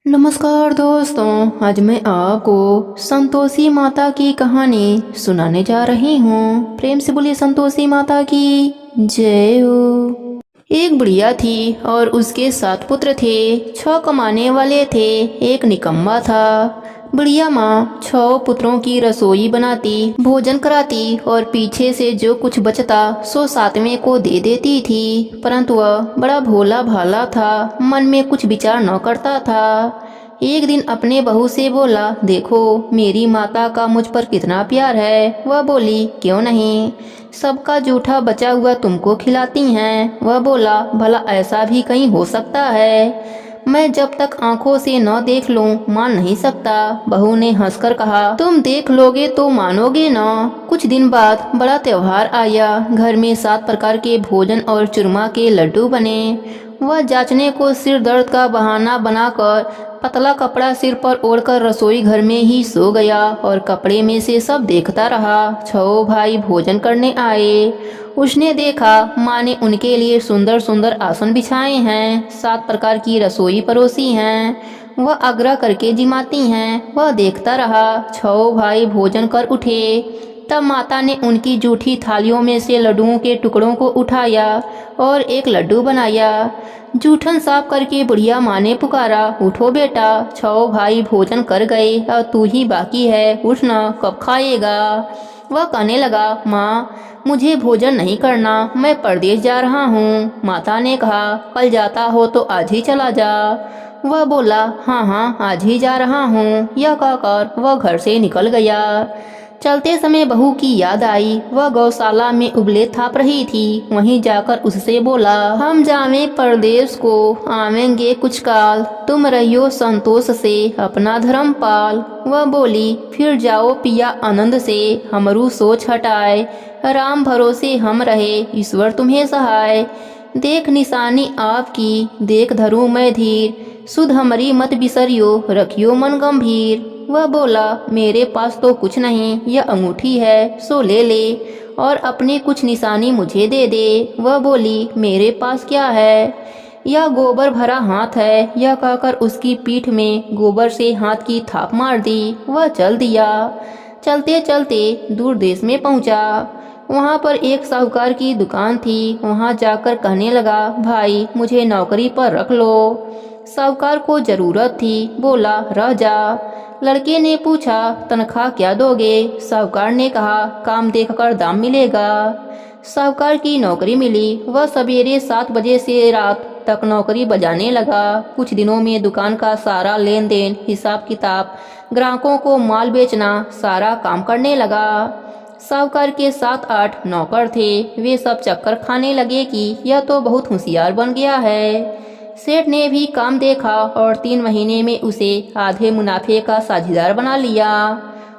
नमस्कार दोस्तों, आज मैं आपको संतोषी माता की कहानी सुनाने जा रही हूँ। प्रेम से बोलिए संतोषी माता की जय हो। एक बुढ़िया थी और उसके 7 पुत्र थे। 6 कमाने वाले थे, एक निकम्मा था। बुढ़िया माँ 6 पुत्रों की रसोई बनाती, भोजन कराती और पीछे से जो कुछ बचता सो 7वें को दे देती थी। परंतु वह बड़ा भोला भाला था, मन में कुछ विचार न करता था। एक दिन अपने बहू से बोला, देखो मेरी माता का मुझ पर कितना प्यार है। वह बोली, क्यों नहीं, सबका जूठा बचा हुआ तुमको खिलाती हैं। वह बोला, भला ऐसा भी कहीं हो सकता है? मैं जब तक आंखों से न देख लूं मान नहीं सकता। बहू ने हंसकर कहा, तुम देख लोगे तो मानोगे न। कुछ दिन बाद बड़ा त्योहार आया। घर में 7 प्रकार के भोजन और चूरमा के लड्डू बने। वह जांचने को सिर दर्द का बहाना बनाकर पतला कपड़ा सिर पर ओढ़कर रसोई घर में ही सो गया और कपड़े में से सब देखता रहा। 6 भाई भोजन करने आए। उसने देखा माँ ने उनके लिए सुंदर सुंदर आसन बिछाए हैं, 7 प्रकार की रसोई परोसी हैं। वह आग्रह करके जिमाती हैं। वह देखता रहा। 6 भाई भोजन कर उठे। तब माता ने उनकी जूठी थालियों में से लड्डुओं के टुकड़ों को उठाया और एक लड्डू बनाया। जूठन साफ करके बुढ़िया माँ ने पुकारा, उठो बेटा, 6 भाई भोजन कर गए, अब तू ही बाकी है, उठना, कब खाएगा? वह कहने लगा, माँ मुझे भोजन नहीं करना, मैं परदेश जा रहा हूँ। माता ने कहा, कल जाता हो तो आज ही चला जा। वह बोला, हाँ हाँ आज ही जा रहा हूँ। यह कहकर वह घर से निकल गया। चलते समय बहू की याद आई। वह गौशाला में उबले थाप रही थी। वहीं जाकर उससे बोला, हम जावे परदेश को, आवेंगे कुछ काल, तुम रहियो संतोष से अपना धर्म पाल। वह बोली, फिर जाओ पिया आनंद से, हमरू सोच हटाए, राम भरोसे हम रहे, ईश्वर तुम्हें सहाय। देख निशानी आपकी, देख धरूं मैं धीर, सुध हमारी मत बिसरियो, रखियो मन गंभीर। वह बोला, मेरे पास तो कुछ नहीं, यह अंगूठी है सो ले ले और अपने कुछ निशानी मुझे दे दे। वह बोली, मेरे पास क्या है, यह गोबर भरा हाथ है। यह कहकर उसकी पीठ में गोबर से हाथ की थाप मार दी। वह चल दिया। चलते चलते दूर देश में पहुंचा। वहां पर एक साहूकार की दुकान थी। वहां जाकर कहने लगा, भाई मुझे नौकरी पर रख लो। साहूकार को जरूरत थी। बोला, रह जा। लड़के ने पूछा, तनख्वाह क्या दोगे? साहूकार ने कहा, काम देखकर दाम मिलेगा। साहूकार की नौकरी मिली। वह सवेरे 7 बजे से रात तक नौकरी बजाने लगा। कुछ दिनों में दुकान का सारा लेन देन, हिसाब किताब, ग्राहकों को माल बेचना, सारा काम करने लगा। साहूकार के 7-8 नौकर थे। वे सब चक्कर खाने लगे कि यह तो बहुत होशियार बन गया है। सेठ ने भी काम देखा और 3 महीने में उसे आधे मुनाफे का साझेदार बना लिया।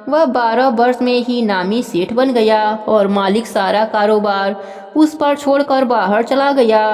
वह 12 वर्ष में ही नामी सेठ बन गया और मालिक सारा कारोबार उस पर छोड़कर बाहर चला गया।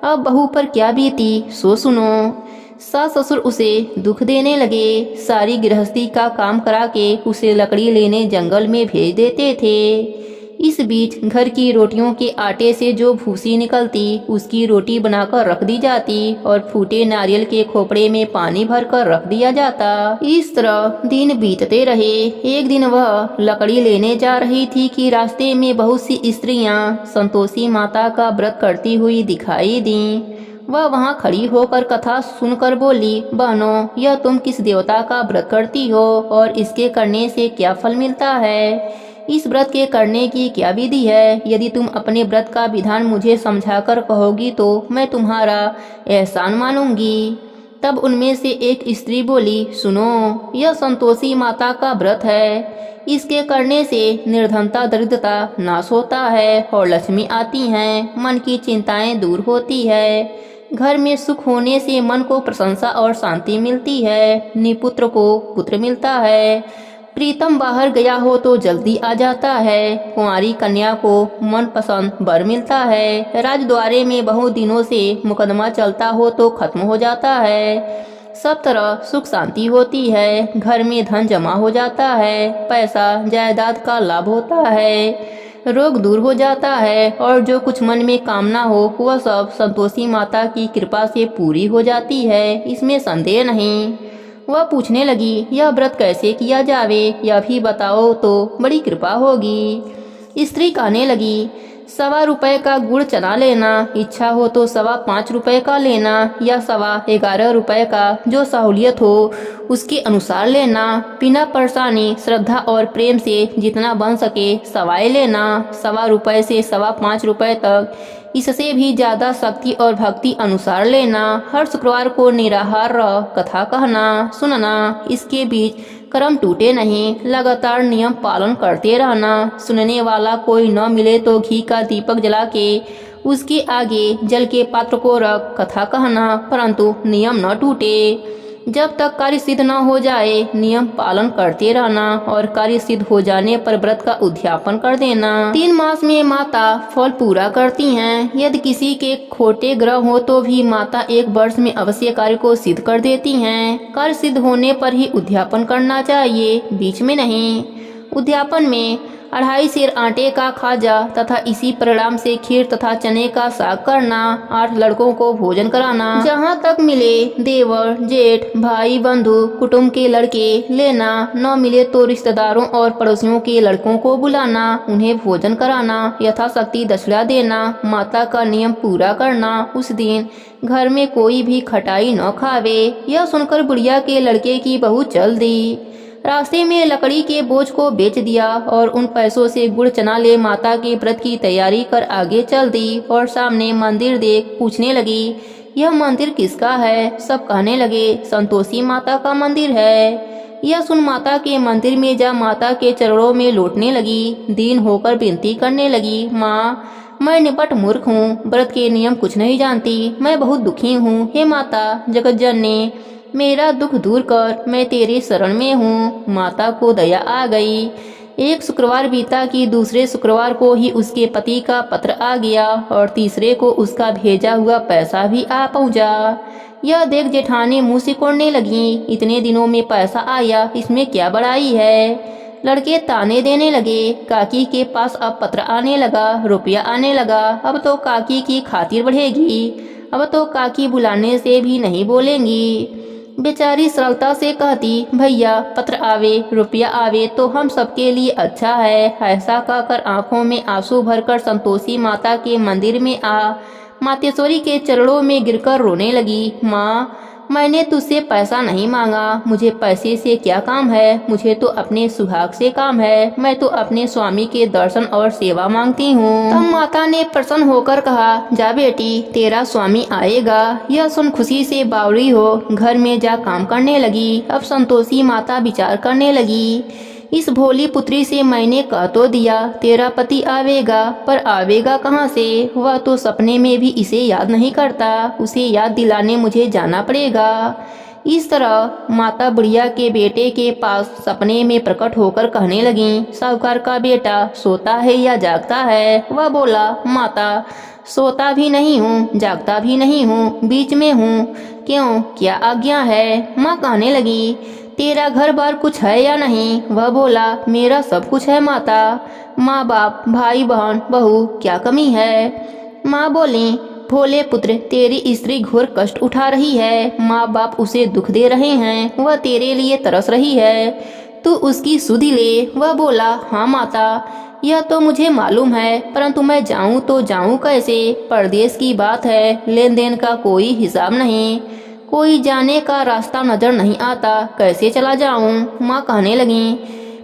अब बहू पर क्या बीती सो सुनो। सास ससुर उसे दुख देने लगे। सारी गृहस्थी का काम करा के उसे लकड़ी लेने जंगल में भेज देते थे। इस बीच घर की रोटियों के आटे से जो भूसी निकलती उसकी रोटी बनाकर रख दी जाती और फूटे नारियल के खोपड़े में पानी भरकर रख दिया जाता। इस तरह दिन बीतते रहे। एक दिन वह लकड़ी लेने जा रही थी कि रास्ते में बहुत सी स्त्रियां संतोषी माता का व्रत करती हुई दिखाई दी। वह वहां खड़ी होकर कथा सुनकर बोली, बहनों यह तुम किस देवता का व्रत करती हो और इसके करने से क्या फल मिलता है? इस व्रत के करने की क्या विधि है? यदि तुम अपने व्रत का विधान मुझे समझाकर कहोगी तो मैं तुम्हारा एहसान मानूंगी। तब उनमें से एक स्त्री बोली, सुनो, यह संतोषी माता का व्रत है। इसके करने से निर्धनता दरिद्रता नाश होता है और लक्ष्मी आती हैं, मन की चिंताएं दूर होती है, घर में सुख होने से मन को प्रशंसा और शांति मिलती है, निपुत्र को पुत्र मिलता है, प्रीतम बाहर गया हो तो जल्दी आ जाता है, कुंवारी कन्या को मनपसंद वर मिलता है, राजद्वारे में बहुत दिनों से मुकदमा चलता हो तो खत्म हो जाता है, सब तरह सुख शांति होती है, घर में धन जमा हो जाता है, पैसा जायदाद का लाभ होता है, रोग दूर हो जाता है और जो कुछ मन में कामना हो वह सब संतोषी माता की कृपा से पूरी हो जाती है, इसमें संदेह नहीं। वह पूछने लगी, यह व्रत कैसे किया जावे, यह भी बताओ तो बड़ी कृपा होगी। स्त्री कहने लगी, 1.25 रुपये का गुड़ चना लेना, इच्छा हो तो 5.25 रुपये का लेना या 11.25 रुपये का, जो सहूलियत हो उसके अनुसार लेना। बिना परेशानी, श्रद्धा और प्रेम से जितना बन सके सवाए लेना। 1.25 रुपये से 5.25 रुपये तक, इससे भी ज़्यादा शक्ति और भक्ति अनुसार लेना। हर शुक्रवार को निराहार रह कथा कहना सुनना, इसके बीच कर्म टूटे नहीं, लगातार नियम पालन करते रहना। सुनने वाला कोई न मिले तो घी का दीपक जला के उसके आगे जल के पात्र को रख कथा कहना, परंतु नियम न टूटे। जब तक कार्य सिद्ध न हो जाए नियम पालन करते रहना और कार्य सिद्ध हो जाने पर व्रत का उद्यापन कर देना। 3 मास में माता फल पूरा करती हैं। यदि किसी के खोटे ग्रह हो तो भी माता 1 वर्ष में अवश्य कार्य को सिद्ध कर देती हैं। कार्य सिद्ध होने पर ही उद्यापन करना चाहिए, बीच में नहीं। उद्यापन में 2.5 सेर आटे का खाजा तथा इसी परिणाम से खीर तथा चने का साग करना। 8 लड़कों को भोजन कराना। जहाँ तक मिले देवर, जेठ, भाई, बंधु, कुटुंब के लड़के लेना। न मिले तो रिश्तेदारों और पड़ोसियों के लड़कों को बुलाना, उन्हें भोजन कराना, यथाशक्ति दक्षिणा देना। माता का नियम पूरा करना। उस दिन घर में कोई भी खटाई न खावे। यह सुनकर बुढ़िया के लड़के की बहू चल दी। रास्ते में लकड़ी के बोझ को बेच दिया और उन पैसों से गुड़ चना ले माता के व्रत की तैयारी कर आगे चल दी और सामने मंदिर देख पूछने लगी, यह मंदिर किसका है? सब कहने लगे, संतोषी माता का मंदिर है। यह सुन माता के मंदिर में जा माता के चरणों में लौटने लगी। दीन होकर विनती करने लगी, माँ मैं निपट मूर्ख हूँ, व्रत के नियम कुछ नहीं जानती, मैं बहुत दुखी हूँ। हे माता जगत जननी, मेरा दुख दूर कर, मैं तेरे शरण में हूँ। माता को दया आ गई। एक शुक्रवार बीता कि दूसरे शुक्रवार को ही उसके पति का पत्र आ गया और तीसरे को उसका भेजा हुआ पैसा भी आ पहुँचा। यह देख जेठानी मुँह सिकोड़ने लगी, इतने दिनों में पैसा आया, इसमें क्या बड़ाई है? लड़के ताने देने लगे। काकी के पास अब पत्र आने लगा, रुपया आने लगा, अब तो काकी की खातिर बढ़ेगी, अब तो काकी बुलाने से भी नहीं बोलेंगी। बेचारी सरलता से कहती, भैया पत्र आवे रुपया आवे तो हम सबके लिए अच्छा है। ऐसा कहकर आंखों में आंसू भरकर संतोषी माता के मंदिर में आ मातेश्वरी के चरणों में गिरकर रोने लगी। माँ मैंने तुझसे पैसा नहीं मांगा, मुझे पैसे से क्या काम है, मुझे तो अपने सुहाग से काम है, मैं तो अपने स्वामी के दर्शन और सेवा मांगती हूँ। तब माता ने प्रसन्न होकर कहा, जा बेटी तेरा स्वामी आएगा। यह सुन खुशी से बावड़ी हो घर में जा काम करने लगी। अब संतोषी माता विचार करने लगी, इस भोली पुत्री से मैंने कह तो दिया तेरा पति आवेगा, पर आवेगा कहाँ से? वह तो सपने में भी इसे याद नहीं करता, उसे याद दिलाने मुझे जाना पड़ेगा। इस तरह माता बुढ़िया के बेटे के पास सपने में प्रकट होकर कहने लगी, साहूकार का बेटा सोता है या जागता है? वह बोला, माता सोता भी नहीं हूँ, जागता भी नहीं हूँ, बीच में हूँ। क्यों, क्या आज्ञा है? माँ कहने लगी, तेरा घर बार कुछ है या नहीं? वह बोला, मेरा सब कुछ है माता, माँ बाप भाई बहन बहू, क्या कमी है? माँ बोली, भोले पुत्र तेरी स्त्री घोर कष्ट उठा रही है, माँ बाप उसे दुख दे रहे हैं, वह तेरे लिए तरस रही है, तू उसकी सुधि ले। वह बोला, हाँ माता यह तो मुझे मालूम है, परंतु मैं जाऊँ तो जाऊँ कैसे? परदेश की बात है, लेन देन का कोई हिसाब नहीं, कोई जाने का रास्ता नजर नहीं आता, कैसे चला जाऊं? माँ कहने लगी,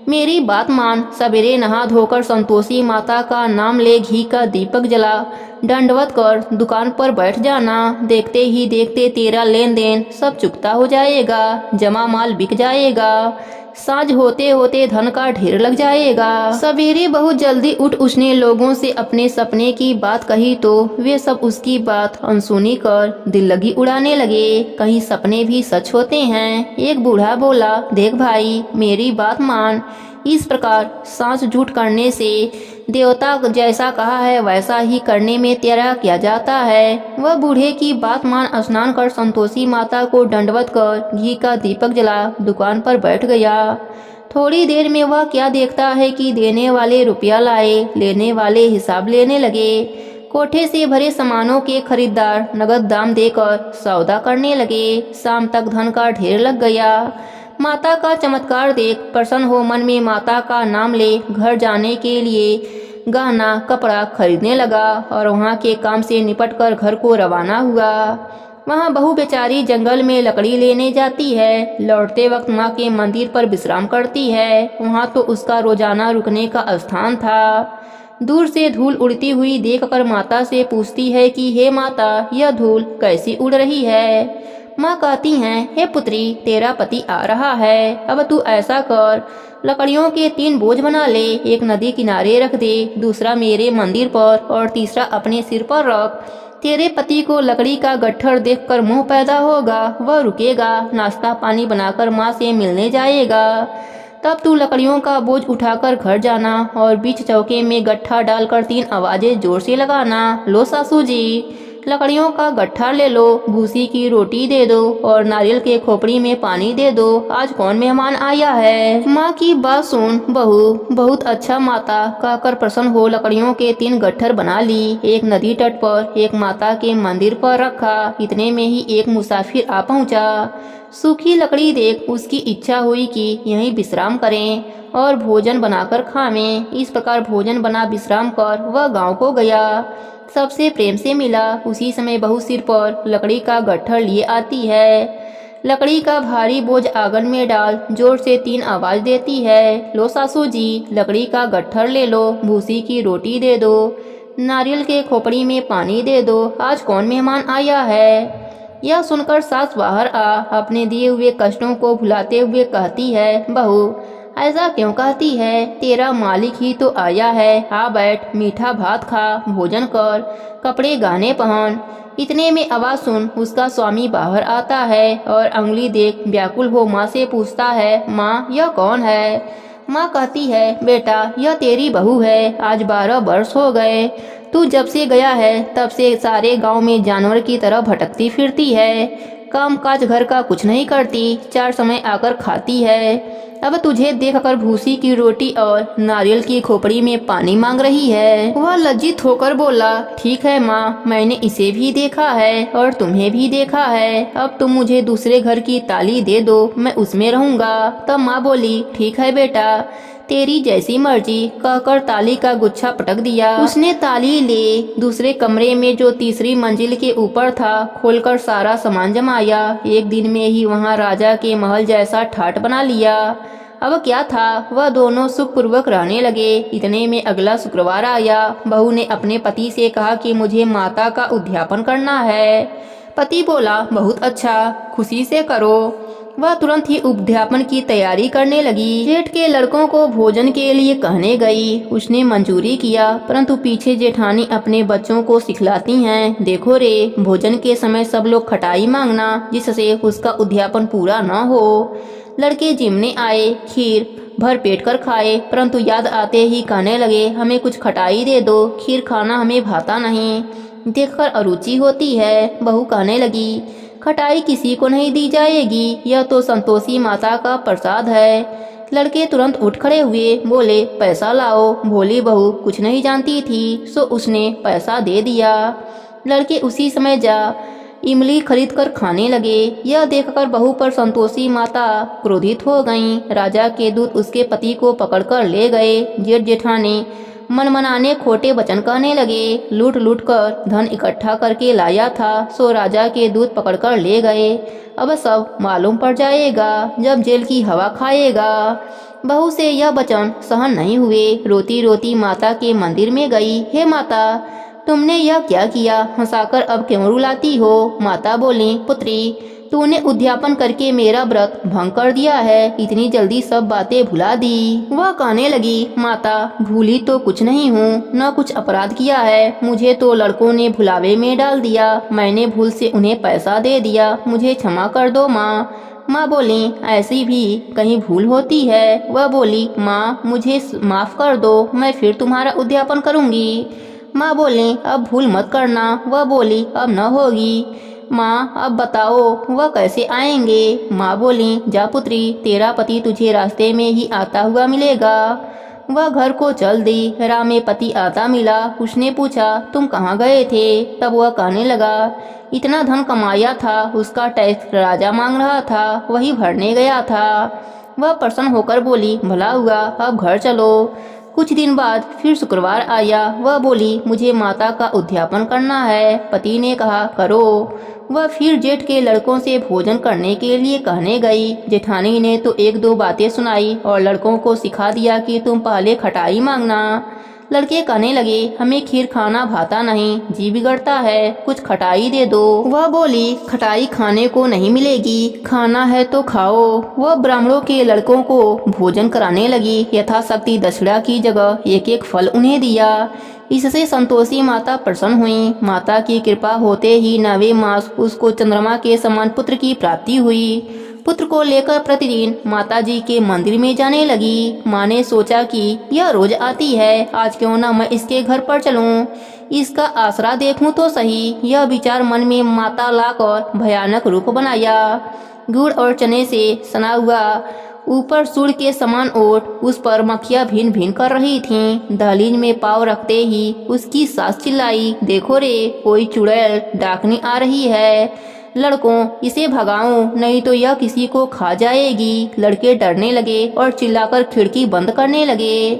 मेरी बात मान, सवेरे नहा धोकर संतोषी माता का नाम ले घी का दीपक जला दंडवत कर दुकान पर बैठ जाना। देखते ही देखते तेरा लेन देन सब चुकता हो जाएगा, जमा माल बिक जाएगा, साँझ होते होते धन का ढेर लग जाएगा। सवेरे बहुत जल्दी उठ उसने लोगों से अपने सपने की बात कही तो वे सब उसकी बात अनसुनी कर दिल लगी उड़ाने लगे। कहीं सपने भी सच होते हैं। एक बूढ़ा बोला, देख भाई मेरी बात मान, इस प्रकार सांस झूठ करने से देवता जैसा कहा है वैसा ही करने में तेरा क्या जाता है। वह बूढ़े की बात मान स्नान कर संतोषी माता को दंडवत कर घी का दीपक जला दुकान पर बैठ गया। थोड़ी देर में वह क्या देखता है कि देने वाले रुपया लाए, लेने वाले हिसाब लेने लगे। कोठे से भरे सामानों के खरीदार नगद दाम देकर सौदा करने लगे। शाम तक धन का ढेर लग गया। माता का चमत्कार देख प्रसन्न हो मन में माता का नाम ले घर जाने के लिए गहना कपड़ा खरीदने लगा और वहाँ के काम से निपट कर घर को रवाना हुआ। वहाँ बहू बेचारी जंगल में लकड़ी लेने जाती है। लौटते वक्त माँ के मंदिर पर विश्राम करती है। वहाँ तो उसका रोजाना रुकने का स्थान था। दूर से धूल उड़ती हुई देखकर माता से पूछती है कि हे माता, यह धूल कैसी उड़ रही है। माँ कहती हैं, हे पुत्री, तेरा पति आ रहा है। अब तू ऐसा कर, लकड़ियों के 3 बोझ बना ले। एक नदी किनारे रख दे, दूसरा मेरे मंदिर पर और तीसरा अपने सिर पर रख। तेरे पति को लकड़ी का गट्ठर देखकर मोह पैदा होगा। वह रुकेगा, नाश्ता पानी बनाकर माँ से मिलने जाएगा। तब तू लकड़ियों का बोझ उठाकर घर जाना और बीच चौके में गट्ठा डालकर 3 आवाजें जोर से लगाना। लो सासू जी, लकड़ियों का गट्ठा ले लो, भूसी की रोटी दे दो और नारियल के खोपड़ी में पानी दे दो। आज कौन मेहमान आया है। माँ की बात सुन बहू, बहुत अच्छा माता कहकर प्रसन्न हो लकड़ियों के 3 गट्ठर बना ली। एक नदी तट पर, एक माता के मंदिर पर रखा। इतने में ही एक मुसाफिर आ पहुँचा। सूखी लकड़ी देख उसकी इच्छा हुई कि यहीं विश्राम करें और भोजन बनाकर खावें। इस प्रकार भोजन बना विश्राम कर वह गांव को गया। सबसे प्रेम से मिला। उसी समय बहू सिर पर लकड़ी का गट्ठर लिए आती है। लकड़ी का भारी बोझ आंगन में डाल जोर से 3 आवाज देती है। लो सासू जी, लकड़ी का गट्ठर ले लो, भूसी की रोटी दे दो, नारियल के खोपड़ी में पानी दे दो। आज कौन मेहमान आया है। यह सुनकर सास बाहर आ अपने दिए हुए कष्टों को भुलाते हुए कहती है, बहू ऐसा क्यों कहती है। तेरा मालिक ही तो आया है। आ बैठ, मीठा भात खा, भोजन कर, कपड़े गहने पहन। इतने में आवाज सुन उसका स्वामी बाहर आता है और अंगुली देख व्याकुल हो माँ से पूछता है, माँ यह कौन है। माँ कहती है, बेटा यह तेरी बहू है। आज 12 वर्ष हो गए। तू जब से गया है तब से सारे गांव में जानवर की तरह भटकती फिरती है। काम काज घर का कुछ नहीं करती, 4 समय आकर खाती है। अब तुझे देखकर भूसी की रोटी और नारियल की खोपड़ी में पानी मांग रही है। वह लज्जित होकर बोला, ठीक है माँ, मैंने इसे भी देखा है और तुम्हें भी देखा है। अब तुम मुझे दूसरे घर की ताली दे दो, मैं उसमें रहूंगा। तब माँ बोली, ठीक है बेटा, तेरी जैसी मर्जी कहकर ताली का गुच्छा पटक दिया। उसने ताली ले दूसरे कमरे में जो तीसरी मंजिल के ऊपर था खोलकर सारा सामान जमाया। एक दिन में ही वहाँ राजा के महल जैसा ठाट बना लिया। अब क्या था, वह दोनों सुखपूर्वक रहने लगे। इतने में अगला शुक्रवार आया। बहू ने अपने पति से कहा कि मुझे माता का उद्यापन करना है। पति बोला, बहुत अच्छा, खुशी से करो। वह तुरंत ही उद्यापन की तैयारी करने लगी। जेठ के लड़कों को भोजन के लिए कहने गई। उसने मंजूरी किया, परंतु पीछे जेठानी अपने बच्चों को सिखलाती हैं, देखो रे, भोजन के समय सब लोग खटाई मांगना, जिससे उसका उद्यापन पूरा न हो। लड़के जिमने आए, खीर भर पेट कर खाए, परंतु याद आते ही कहने लगे, हमें कुछ खटाई दे दो, खीर खाना हमें भाता नहीं, देखकर अरुचि होती है। बहू कहने लगी, खटाई किसी को नहीं दी जाएगी, यह तो संतोषी माता का प्रसाद है। लड़के तुरंत उठ खड़े हुए, बोले, पैसा लाओ। भोली बहू कुछ नहीं जानती थी, सो उसने पैसा दे दिया। लड़के उसी समय जा इमली खरीद कर खाने लगे। यह देखकर बहू पर संतोषी माता क्रोधित हो गईं। राजा के दूत उसके पति को पकड़कर ले गए। जेठ जेठानी मन मनाने खोटे वचन कहने लगे। लूट लूट कर धन इकट्ठा करके लाया था, सो राजा के दूत पकड़कर ले गए। अब सब मालूम पड़ जाएगा जब जेल की हवा खाएगा। बहू से यह वचन सहन नहीं हुए। रोती रोती माता के मंदिर में गई। हे माता, तुमने यह क्या किया, हंसाकर अब क्यों रुलाती हो। माता बोली, पुत्री, तूने उद्यापन करके मेरा व्रत भंग कर दिया है, इतनी जल्दी सब बातें भुला दी। वह कहने लगी, माता, भूली तो कुछ नहीं हूँ, न कुछ अपराध किया है। मुझे तो लड़कों ने भुलावे में डाल दिया, मैंने भूल से उन्हें पैसा दे दिया, मुझे क्षमा कर दो माँ। माँ बोली, ऐसी भी कहीं भूल होती है। वह बोली, माँ, मुझे माफ कर दो, मैं फिर तुम्हारा उद्यापन करूँगी। माँ बोली, अब भूल मत करना। वह बोली, अब न होगी। माँ, अब बताओ वह कैसे आएंगे। माँ बोली, जा पुत्री, तेरा पति तुझे रास्ते में ही आता हुआ मिलेगा। वह घर को चल दी। राम में पति आता मिला। उसने पूछा, तुम कहाँ गए थे? तब वह कहने लगा, इतना धन कमाया था, उसका टैक्स राजा मांग रहा था, वही भरने गया था। वह प्रसन्न होकर बोली, भला हुआ, अब घर चलो। कुछ दिन बाद फिर शुक्रवार आया। वह बोली, मुझे माता का उद्यापन करना है। पति ने कहा, करो। वह फिर जेठ के लड़कों से भोजन करने के लिए कहने गई। जेठानी ने तो एक दो बातें सुनाई और लड़कों को सिखा दिया कि तुम पहले खटाई मांगना। लड़के कहने लगे, हमें खीर खाना भाता नहीं, जी बिगड़ता है, कुछ खटाई दे दो। वह बोली, खटाई खाने को नहीं मिलेगी, खाना है तो खाओ। वह ब्राह्मणों के लड़कों को भोजन कराने लगी। यथाशक्ति दक्षिणा की जगह एक एक फल उन्हें दिया। इससे संतोषी माता प्रसन्न हुई। माता की कृपा होते ही 9वें मास उसको चंद्रमा के समान पुत्र की प्राप्ति हुई। पुत्र को लेकर प्रतिदिन माताजी के मंदिर में जाने लगी। माँ ने सोचा कि यह रोज आती है, आज क्यों ना मैं इसके घर पर चलूं, इसका आसरा देखूं तो सही। यह विचार मन में माता लाकर भयानक रूप बनाया। गुड़ और चने से सना हुआ ऊपर सूर्य के समान ओट, उस पर मक्खियां भिन भिन कर रही थीं। दहलीज में पाँव रखते ही उसकी सास चिल्लाई, देखो रे, कोई चुड़ैल डाकनी आ रही है। लड़कों, इसे भगाओ, नहीं तो यह किसी को खा जाएगी। लड़के डरने लगे और चिल्लाकर खिड़की बंद करने लगे।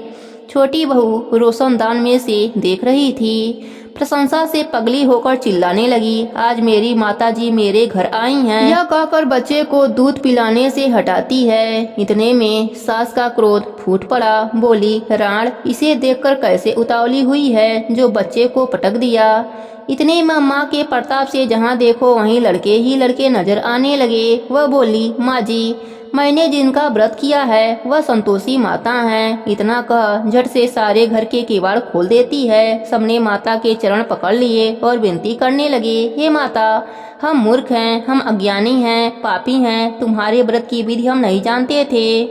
छोटी बहू रोशनदान में से देख रही थी। प्रशंसा से पगली होकर चिल्लाने लगी, आज मेरी माताजी मेरे घर आई हैं। यह कहकर बच्चे को दूध पिलाने से हटाती है। इतने में सास का क्रोध फूट पड़ा। बोली, राण, इसे देखकर कैसे उतावली हुई है जो बच्चे को पटक दिया। इतने में माँ के प्रताप से जहाँ देखो वहीं लड़के ही लड़के नजर आने लगे। वह बोली, माँ जी, मैंने जिनका व्रत किया है वह संतोषी माता हैं। इतना कह झट से सारे घर के किवाड़ खोल देती है। सबने माता के चरण पकड़ लिए और विनती करने लगे, हे माता, हम मूर्ख हैं, हम अज्ञानी हैं, पापी हैं, तुम्हारे व्रत की विधि हम नहीं जानते थे।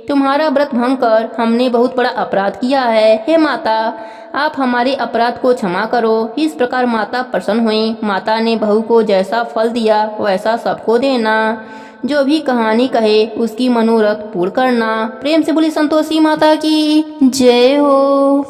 तुम्हारा व्रत भंग कर हमने बहुत बड़ा अपराध किया है। हे माता, आप हमारे अपराध को क्षमा करो। इस प्रकार माता प्रसन्न हुई। माता ने बहू को जैसा फल दिया वैसा सबको देना। जो भी कहानी कहे उसकी मनोरथ पूर्ण करना। प्रेम से बोली संतोषी माता की जय हो।